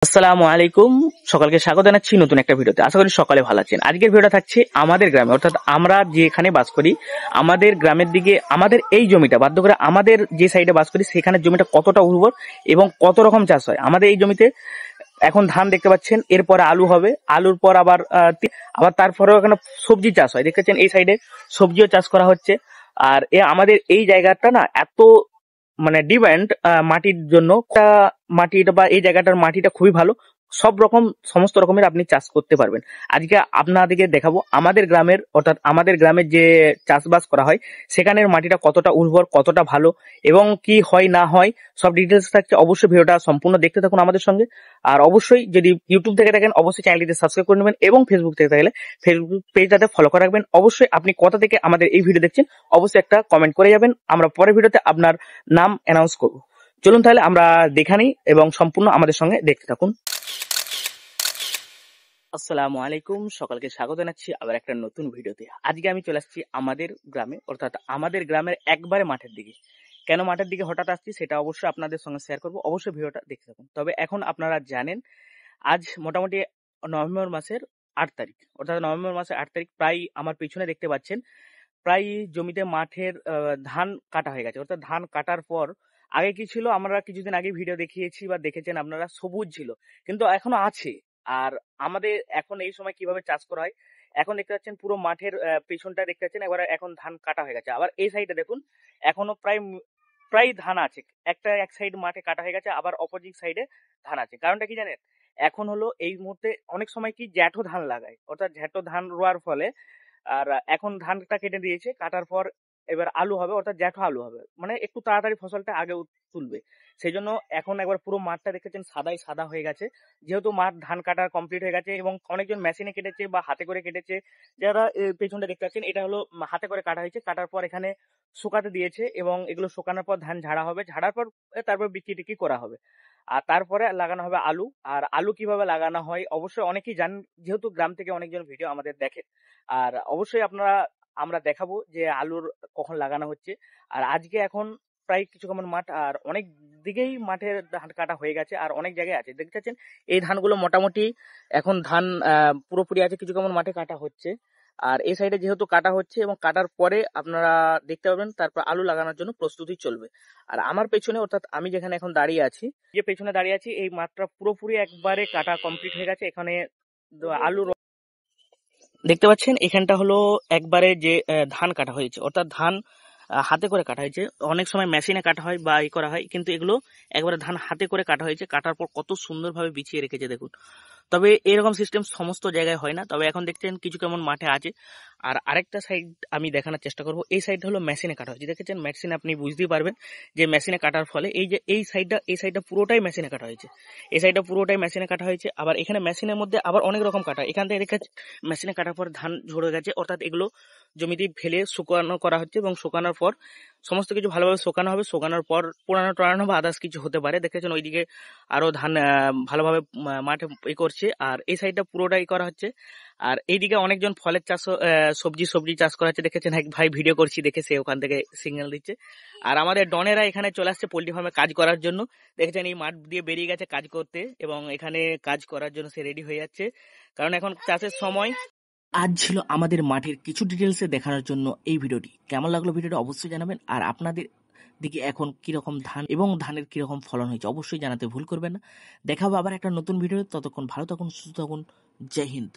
আসসালামু আলাইকুম। সকলকে স্বাগত জানাচ্ছি নতুন একটা ভিডিওতে। আশা করি সকলে ভালো আছেন। আজকের ভিডিওটা থাকছে আমাদের গ্রামে, অর্থাৎ আমরা যেখানে বাস করি আমাদের গ্রামের দিকে আমাদের এই জমিটা বাধ্য করে আমাদের যে সাইডে বাস করি সেখানের জমিটা কতটা উর্বর এবং কত রকম চাষ হয়। আমাদের এই জমিতে এখন ধান দেখতে পাচ্ছেন, এরপরে আলু হবে, আলুর পর আবার আবার তারপরেও এখানে সবজি চাষ হয়। দেখতে পাচ্ছেন এই সাইডে সবজিও চাষ করা হচ্ছে। আর আমাদের এই জায়গাটা না এত ডিমান্ড মাটির জন্য, মাটিটা বা এই জায়গাটার মাটিটা খুবই ভালো, সব রকম সমস্ত রকমের আপনি চাষ করতে পারবেন। আজকে আপনাদেরকে দেখাবো আমাদের গ্রামের, অর্থাৎ আমাদের গ্রামের যে চাষবাস করা হয় সেখানের মাটিটা কতটা উর্বর, কতটা ভালো এবং কি হয় না হয় সব ডিটেলস থাকছে। অবশ্যই ভিডিওটা সম্পূর্ণ দেখতে থাকুন আমাদের সঙ্গে। আর অবশ্যই যদি ইউটিউব থেকে দেখেন অবশ্যই চ্যানেলটিতে সাবস্ক্রাইব করে নেবেন এবং ফেসবুক থেকে থাকলে ফেসবুক পেজটাতে ফলো করে রাখবেন। অবশ্যই আপনি কোথা থেকে আমাদের এই ভিডিও দেখছেন অবশ্যই একটা কমেন্ট করে যাবেন, আমরা পরের ভিডিওতে আপনার নাম অ্যানাউন্স করব। চলুন তাহলে আমরা দেখে নিই এবং সম্পূর্ণ আমাদের সঙ্গে দেখতে থাকুন। আসসালামু আলাইকুম, সকলকে স্বাগত জানাচ্ছি আবার একটা নতুন ভিডিওতে। আজকে আমি চলে আসছি আমাদের গ্রামে, অর্থাৎ আমাদের গ্রামের একবারে মাঠের দিকে। কেন মাঠের দিকে হঠাৎ আসছি সেটা অবশ্যই আপনাদের সঙ্গে শেয়ার করবো, অবশ্যই ভিডিওটা দেখতে থাকুন। তবে এখন আপনারা জানেন আজ মোটামুটি নভেম্বর মাসের 8 তারিখ, অর্থাৎ নভেম্বর মাসের 8 তারিখ। প্রায় আমার পিছনে দেখতে পাচ্ছেন প্রায় জমিতে মাঠের ধান কাটা হয়ে গেছে। অর্থাৎ ধান কাটার পর আগে কি ছিল, আমরা কিছুদিন আগে ভিডিও দেখিয়েছি বা দেখেছেন আপনারা, সবুজ ছিল কিন্তু এখনো আছে। আর আমাদের এখন এই সময় কিভাবে চাষ করা হয় এখন দেখতে পাচ্ছেন, পুরো মাঠের পেছনটা দেখতে পাচ্ছেন এবার এখন ধান কাটা হয়ে গেছে। আবার এই সাইডে দেখুন এখনো প্রায় প্রায় ধান আছে, এক সাইড মাঠে কাটা হয়ে গেছে, আবার অপোজিট সাইডে ধান আছে। কারণটা কি জানেন, এখন হলো এই মুহূর্তে অনেক সময় কি জ্যাঠো ধান লাগায়, অর্থাৎ জ্যাঠো ধান রোয়ার ফলে আর এখন ধানটা কেটে দিয়েছে, কাটার পর এবার আলু হবে, অর্থাৎ জ্যাঠো আলু হবে, মানে একটু তাড়াতাড়ি ফসলটা আগে তুলবে। সেই জন্য এখন একবার পুরো মাঠটা দেখেছেন সাদাই সাদা হয়ে গেছে, যেহেতু মাঠ ধান কাটা কমপ্লিট হয়ে গেছে এবং অনেকজন মেশিনে কেটেছে বা হাতে করে কেটেছে। যারা পেছনটা দেখতে পাচ্ছেন এটা হলো হাতে করে কাটা হয়েছে, কাটার পর এখানে শুকাতে দিয়েছে এবং এগুলো শুকানোর পর ধান ঝাড়া হবে, ঝাড়ার পর তারপর বিক্রি টিক্রি করা হবে। আর তারপরে লাগানো হবে আলু। আর আলু কিভাবে লাগানো হয় অবশ্যই অনেকেই জানেন, যেহেতু গ্রাম থেকে অনেকজন ভিডিও আমাদের দেখে। আর অবশ্যই আমরা দেখাবো যে আলুর কখন লাগানো হচ্ছে। আর আজকে এখন প্রায় কিছু কমন মাঠ আর অনেক দিকেই মাঠের ধান কাটা হয়ে গেছে আর অনেক জায়গায় আছে। দেখতে পাচ্ছেন এই ধানগুলো মোটামুটি এখন ধান পুরোপুরি আছে, কিছু কমন মাঠে কাটা হচ্ছে। আর এই সাইডে যেহেতু কাটা হচ্ছে এবং কাটার পরে আপনারা দেখতে পাবেন তারপর আলু লাগানোর জন্য প্রস্তুতি চলবে। আর আমার পেছনে, অর্থাৎ আমি যেখানে এখন দাঁড়িয়ে আছি, যে পেছনে দাঁড়িয়ে আছি, এই মাঠটা পুরোপুরি একবারে কাটা কমপ্লিট হয়ে গেছে। এখানে আলু দেখতে পাচ্ছেন, এখানটা হলো একবারে যে ধান কাটা হয়েছে, অর্থাৎ ধান হাতে করে কাটা হয়েছে। অনেক সময় মেশিনে কাটা হয় বা করা হয়, কিন্তু এগুলো একবারে ধান হাতে করে কাটা হয়েছে। কাটার পর কত সুন্দরভাবে বিছিয়ে রেখেছে দেখুন। তবে এরকম সিস্টেম সমস্ত জায়গায় হয় না, তবে এখন দেখছেন কিছু কেমন মাঠে আছে। আর আরেকটা সাইড আমি দেখানোর চেষ্টা করব, এই সাইডটা হলো মেশিনে কাটা হয়েছে। দেখেছেন মেশিনে, আপনি বুঝতেই পারবেন যে মেশিনে কাটার ফলে এই যে এই সাইডটা পুরোটাই মেশিনে কাটা হয়েছে, এই সাইডটা পুরোটাই মেশিনে কাটা হয়েছে। আবার এখানে মেশিনের মধ্যে আবার অনেক রকম কাটা, এখান থেকে দেখে মেশিনে কাটার পর ধান ঝরে গেছে, অর্থাৎ এগুলো জমিতে ফেলে শুকানো করা হচ্ছে এবং শুকানোর পর সমস্ত কিছু ভালোভাবে শুকানো হবে। শুকানোর পর পোড়ানো টোড়ানো বা আদার্স কিছু হতে পারে। দেখেছেন ওইদিকে আরো ধান ভালোভাবে মাঠে করছে, আর এই সাইডটা পুরোটাই করা হচ্ছে। আর এইদিকে অনেকজন ফলের চাষ, সবজি চাষ করা হচ্ছে। দেখেছেন এক ভাই ভিডিও করছি দেখে সে ওখান থেকে সিগন্যাল দিচ্ছে। আর আমাদের ডনেরা এখানে চলে আসছে পোল্ট্রি ফার্মে কাজ করার জন্য। দেখেছেন এই মাঠ দিয়ে বেরিয়ে গেছে কাজ করতে এবং এখানে কাজ করার জন্য সে রেডি হয়ে যাচ্ছে, কারণ এখন চাষের সময়। আজ ছিল আমাদের মাঠের কিছু ডিটেলসে দেখানোর জন্য এই ভিডিওটি। কেমন লাগলো ভিডিওটি অবশ্যই জানাবেন। আর আপনাদের দিকে এখন কিরকম ধান এবং ধানের কিরকম ফলন হয়েছে অবশ্যই জানাতে ভুল করবেন না। দেখা হবে আবার একটা নতুন ভিডিও, ততক্ষণ ভালো থাকুন, সুস্থ থাকুন। জয় হিন্দ।